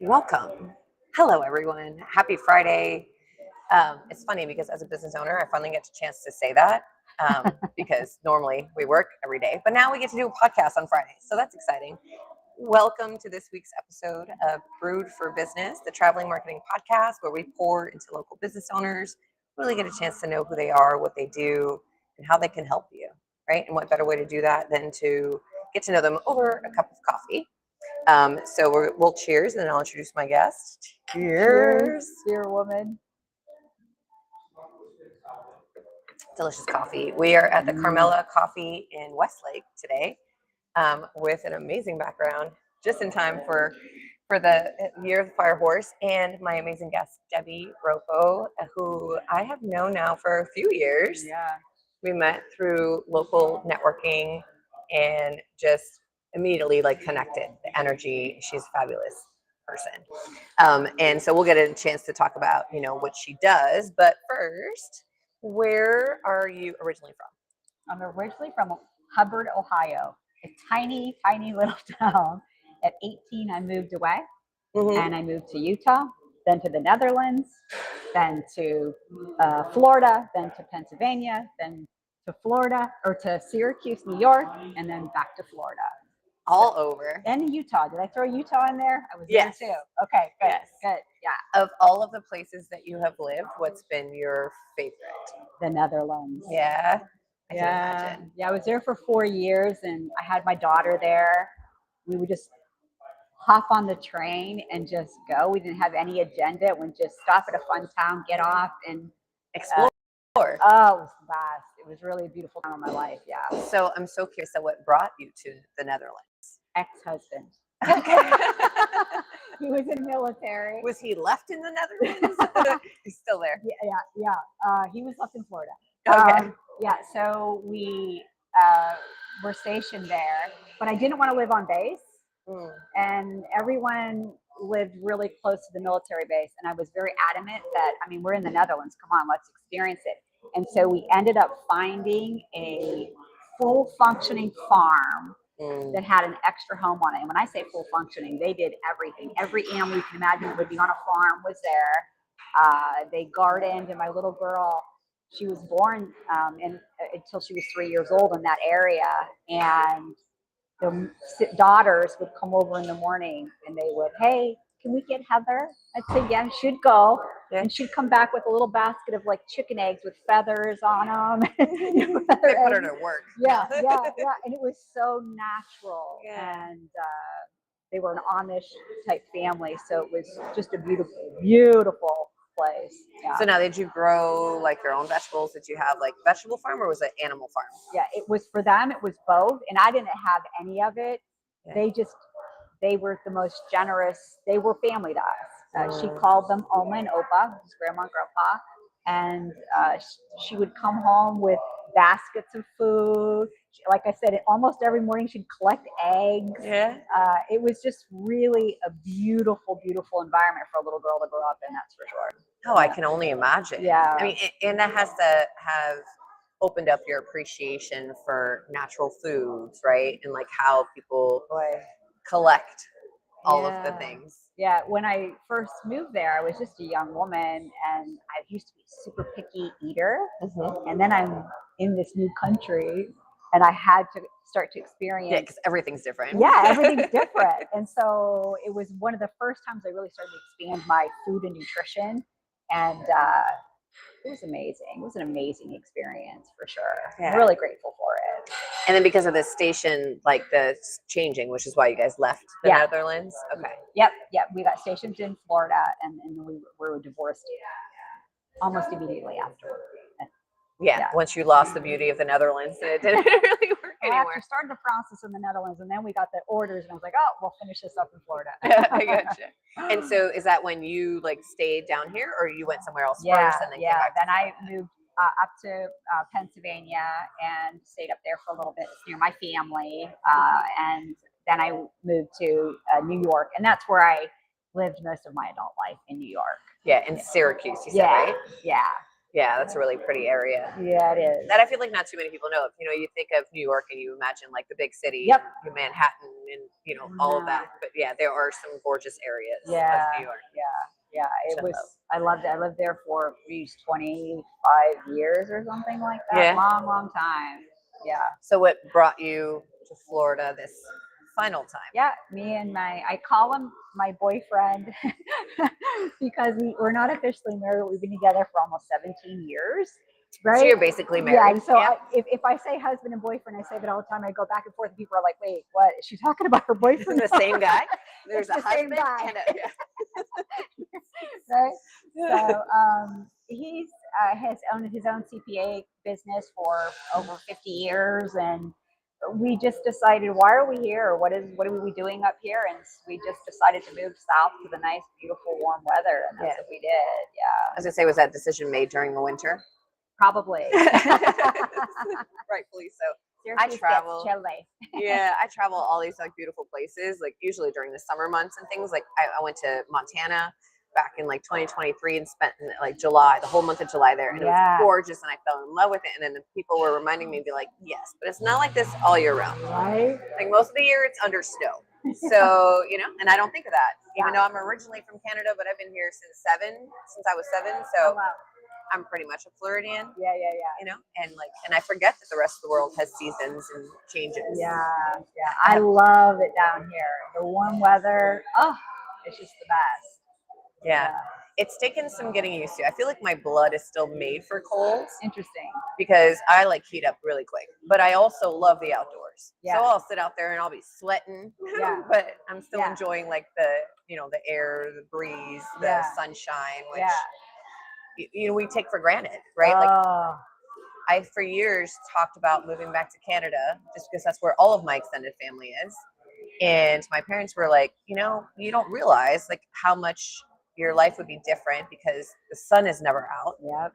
Welcome. Hello, everyone. Happy Friday. It's funny because as a business owner, I finally get a chance to say that because normally we work every day, but now we get to do a podcast on Fridays. So that's exciting. Welcome to this week's episode of Brewed For Businesss, the traveling marketing podcast where we pour into local business owners, really get a chance to know who they are, what they do, and how they can help you, right? And what better way to do that than to get to know them over a cup of coffee. So we'll cheers, and then I'll introduce my guest. Cheers. Dear woman. Delicious coffee. We are at the Carmela Coffee in Westlake today with an amazing background, just in time for the Year of the Fire Horse, and my amazing guest, Debbie Roppo, who I have known now for a few years. Yeah. We met through local networking and just immediately connected. The energy, she's a fabulous person. And so we'll get a chance to talk about, what she does. But first, where are you originally from? I'm originally from Hubbard, Ohio, a tiny, tiny little town. At 18, I moved away and I moved to Utah, then to the Netherlands, then to Florida, then to Pennsylvania, then to Florida, or to Syracuse, New York, and then back to Florida. All over. And Utah. Did I throw Utah in there? I was Yes. there too. Okay, good. Yes. Good. Yeah. Of all of the places that you have lived, what's been your favorite? The Netherlands. Yeah. I can Yeah. imagine. Yeah, I was there for 4 years and I had my daughter there. We would just hop on the train and just go. We didn't have any agenda. We'd just stop at a fun town, get off, and Explore. oh, it was the best. It was really a beautiful time of my life. Yeah. So I'm so curious of what brought you to the Netherlands. Ex-husband. Okay. He was in the military. Was he left in the Netherlands? He's still there. Yeah. He was left in Florida. Okay. Yeah. So we were stationed there, but I didn't want to live on base. And everyone lived really close to the military base. And I was very adamant that, we're in the Netherlands. Come on, let's experience it. And so we ended up finding a full functioning farm that had an extra home on it. And when I say full functioning, they did everything. Every animal you can imagine that would be on a farm was there. They gardened, and my little girl, she was born until she was 3 years old in that area. And the daughters would come over in the morning and they would, hey, can we get Heather? I'd say, yeah, she'd go. Yeah. And she'd come back with a little basket of chicken eggs with feathers on them. They put her to work. Yeah. And it was so natural. Yeah. And they were an Amish type family. So it was just a beautiful, beautiful place. Yeah. So now, did you grow your own vegetables? Did you have vegetable farm, or was it animal farm? Yeah, it was for them. It was both. And I didn't have any of it. Yeah. They were the most generous. They were family to us. She called them Oma and Opa, his grandma and grandpa. And she would come home with baskets of food. Like I said, almost every morning she'd collect eggs. Yeah. It was just really a beautiful, beautiful environment for a little girl to grow up in, that's for sure. Oh, I can only imagine. Yeah. And that has to have opened up your appreciation for natural foods, right? And how people collect all of the things. Yeah, when I first moved there, I was just a young woman, and I used to be a super picky eater. And then I'm in this new country, and I had to start to experience. Yeah, because everything's different. Yeah, everything's different. And so it was one of the first times I really started to expand my food and nutrition. And it was amazing. It was an amazing experience for sure. Yeah. I'm really grateful for it. And then because of the station, the changing, which is why you guys left the Netherlands. Okay. Yep. We got stationed in Florida, and then we were divorced almost immediately afterwards. Yeah. Once you lost the beauty of the Netherlands, it didn't really work anymore. I started the process in the Netherlands, and then we got the orders, and I was like, oh, we'll finish this up in Florida. I gotcha. And so is that when you stayed down here, or you went somewhere else first and then came back? Then I moved up to Pennsylvania and stayed up there for a little bit near my family. And then I moved to New York, and that's where I lived most of my adult life, in New York. Yeah, in Syracuse, you said, right? Yeah. Yeah, that's a really pretty area. Yeah, it is. That I feel like not too many people know of. You think of New York and you imagine the big city, yep. Manhattan, and all of that. But yeah, there are some gorgeous areas of New York. Yeah. It which was. love. I loved it. I lived there for 25 years or something like that. Yeah. Long time. Yeah. So what brought you to Florida this final time? Yeah, I call him my boyfriend because we're not officially married. We've been together for almost 17 years. Right? So you're basically married. Yeah. So if I say husband and boyfriend, I say that all the time. I go back and forth, and people are like, "Wait, what? Is she talking about her boyfriend?" The same guy. There's It's a the same husband guy. and a Right. So he's has owned his own CPA business for over 50 years, and we just decided, why are we here? What are we doing up here? And we just decided to move south to the nice, beautiful, warm weather, and that's what we did. Yeah. I was gonna say, was that decision made during the winter? Probably. Rightfully so. I travel. Yeah, I travel all these like beautiful places, like usually during the summer months and things. Like I went to Montana back in like 2023 and spent like July, the whole month of July there, and it was gorgeous, and I fell in love with it. And then the people were reminding me, be like, yes, but it's not like this all year round. Right. Like most of the year, it's under snow. So and I don't think of that, even though I'm originally from Canada, but I've been here since I was 7. So. I'm pretty much a Floridian. Yeah. And I forget that the rest of the world has seasons and changes. Yeah. I love it down here. The warm weather. Oh, it's just the best. Yeah. It's taken some getting used to. I feel like my blood is still made for cold. Interesting. Because I like heat up really quick, but I also love the outdoors. Yeah. So I'll sit out there and I'll be sweating, but I'm still enjoying like the air, the breeze, the sunshine, which we take for granted, right? Like I for years talked about moving back to Canada just because that's where all of my extended family is. And my parents were like, you don't realize like how much your life would be different because the sun is never out, or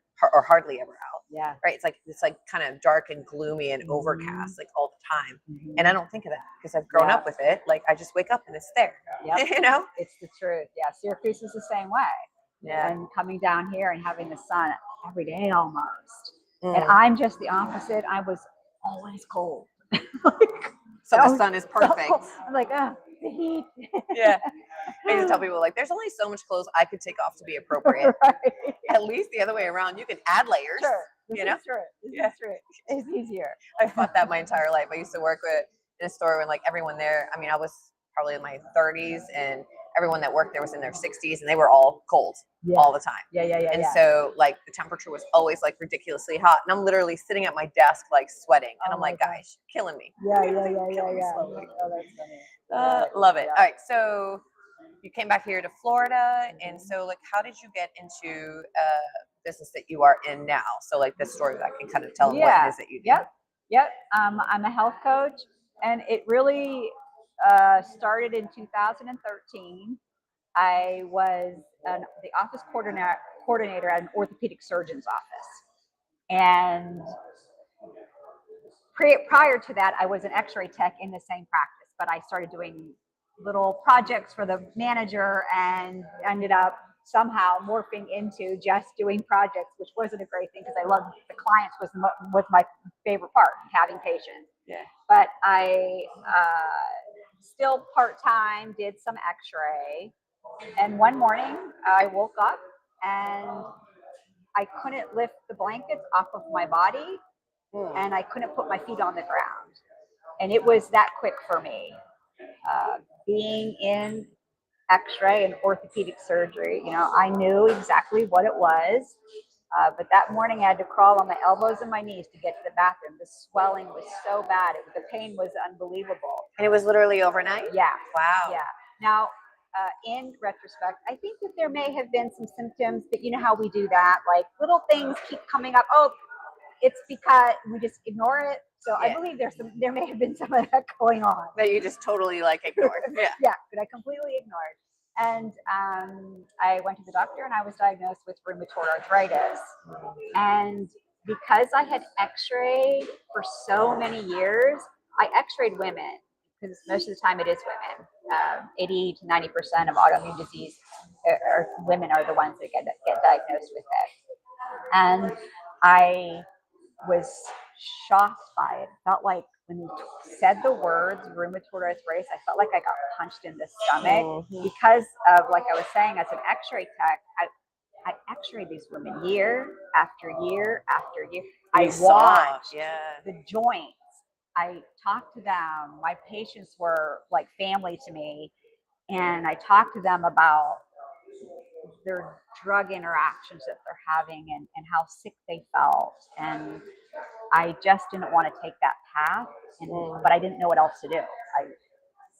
hardly ever out. Yeah. Right. It's like kind of dark and gloomy and overcast like all the time. And I don't think of that because I've grown up with it. Like I just wake up and it's there. Yep. It's the truth. Yeah. Syracuse is the same way. Yeah. And coming down here and having the sun every day almost. And I'm just the opposite. I was always cold. So the sun is perfect. So I'm like, the heat. Yeah. I used to tell people like, there's only so much clothes I could take off to be appropriate. Right. At least the other way around, you can add layers. Sure. This you know? is true. This is true. It's easier. I fought that my entire life. I used to work in a store when like everyone there, I mean, I was probably in my 30s and everyone that worked there was in their 60s and they were all cold all the time. Yeah. And so like the temperature was always like ridiculously hot. And I'm literally sitting at my desk like sweating. And I'm like, guys, you're killing me. Yeah. Slowly. Oh, that's funny. Love it. All right. So you came back here to Florida. And so like, how did you get into business that you are in now? So like this story that I can kind of tell them what it is that you do. Yep. I'm a health coach, and it really started in 2013. I was the office coordinator at an orthopedic surgeon's office. And prior to that, I was an x-ray tech in the same practice, but I started doing little projects for the manager and ended up somehow morphing into just doing projects, which wasn't a great thing because I loved the clients was my favorite part, having patients. Yeah. But I still part-time did some x-ray, and one morning I woke up and I couldn't lift the blankets off of my body and I couldn't put my feet on the ground, and it was that quick for me. Being in x-ray and orthopedic surgery, I knew exactly what it was. But that morning I had to crawl on my elbows and my knees to get to the bathroom. The swelling was so bad. The pain was unbelievable. And it was literally overnight? Yeah. Wow. Yeah. Now, in retrospect, I think that there may have been some symptoms, but you know how we do that? Like little things keep coming up. Oh, it's because we just ignore it. So I believe there may have been some of that going on. That you just totally like ignored. Yeah, but I completely ignored. And I went to the doctor and I was diagnosed with rheumatoid arthritis. And because I had x-rayed for so many years, I x-rayed women, because most of the time it is women. 80 to 90% of autoimmune disease or women are the ones that get diagnosed with it. And I was shocked by it. It felt like when you said the words rheumatoid arthritis, I felt like I got punched in the stomach because of, like I was saying, as an x-ray tech, I x-rayed these women year after year after year. I watched the joints. I talked to them. My patients were like family to me. And I talked to them about their drug interactions that they're having and how sick they felt. And I just didn't want to take that path, but I didn't know what else to do.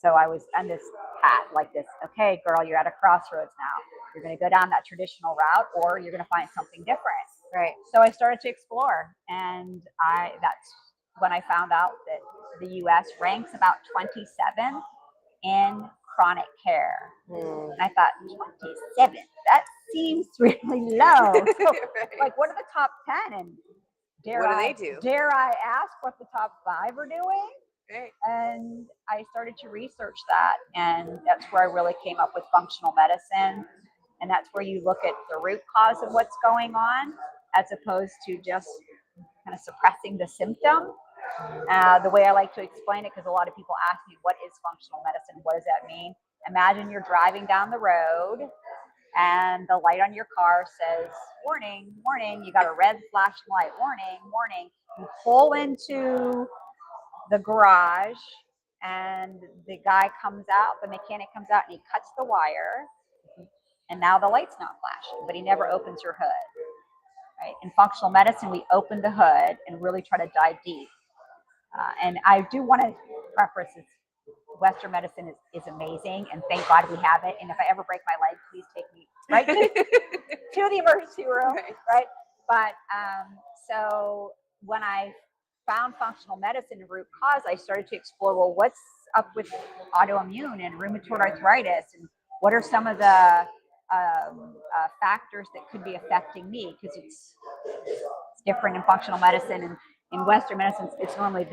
So I was on this path like this, okay, girl, you're at a crossroads now. You're going to go down that traditional route, or you're going to find something different. Right. So I started to explore, and that's when I found out that the U.S. ranks about 27 in chronic care. And I thought, 27, that seems really low. So, Right. like, what are the top 10? And what do they do? Dare I ask what the top 5 are doing? Right. And I started to research that, and that's where I really came up with functional medicine. And that's where you look at the root cause of what's going on, as opposed to just kind of suppressing the symptom. The way I like to explain it, because a lot of people ask me, what is functional medicine? What does that mean? Imagine you're driving down the road and the light on your car says, warning, warning. You got a red flashing light, warning, warning. You pull into the garage and the guy comes out, the mechanic comes out and he cuts the wire. And now the light's not flashing, but he never opens your hood. Right? In functional medicine, we open the hood and really try to dive deep. And I do want to preface this. Western medicine is amazing, and thank God we have it. And if I ever break my leg, please take me right to the emergency room, right? But so when I found functional medicine and root cause, I started to explore, well, what's up with autoimmune and rheumatoid arthritis, and what are some of the factors that could be affecting me? Because it's different in functional medicine, and in Western medicine, it's normally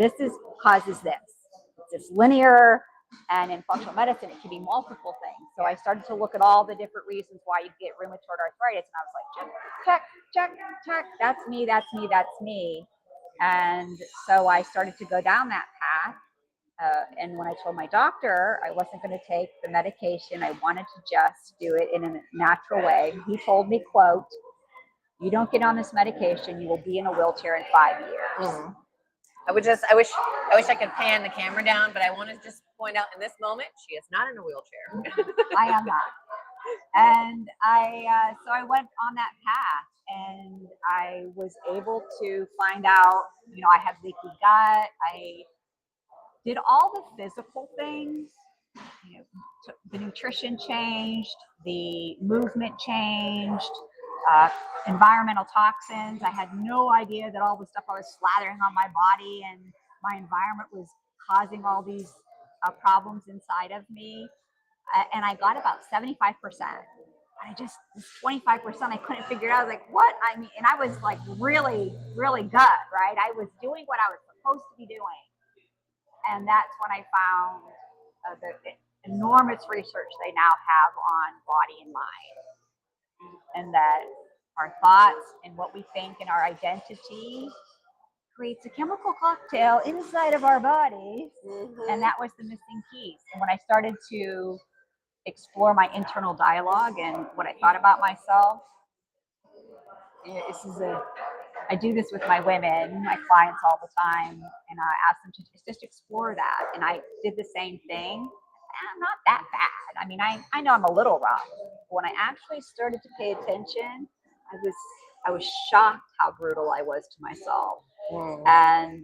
causes this. It's linear, and in functional medicine, it can be multiple things. So I started to look at all the different reasons why you get rheumatoid arthritis, and I was like, check, check, check. That's me, that's me, that's me. And so I started to go down that path. And when I told my doctor I wasn't going to take the medication, I wanted to just do it in a natural way. He told me, quote, "You don't get on this medication, you will be in a wheelchair in 5 years." I wish I could pan the camera down, but I want to just point out in this moment, she is not in a wheelchair. I am not. And so I went on that path, and I was able to find out, I have leaky gut. I did all the physical things. The nutrition changed, the movement changed, environmental toxins. I had no idea that all the stuff I was slathering on my body and my environment was causing all these problems inside of me. And I got about 75%. This 25%, I couldn't figure it out. I was like, what? And I was like really, really gut, right? I was doing what I was supposed to be doing. And that's when I found the enormous research they now have on body and mind. And that our thoughts and what we think and our identity creates a chemical cocktail inside of our bodies. And that was the missing piece. And when I started to explore my internal dialogue and what I thought about myself, I do this with my women, my clients all the time, and I ask them to just explore that. And I did the same thing. I'm not that bad. I know I'm a little rough. But when I actually started to pay attention, I was shocked how brutal I was to myself. And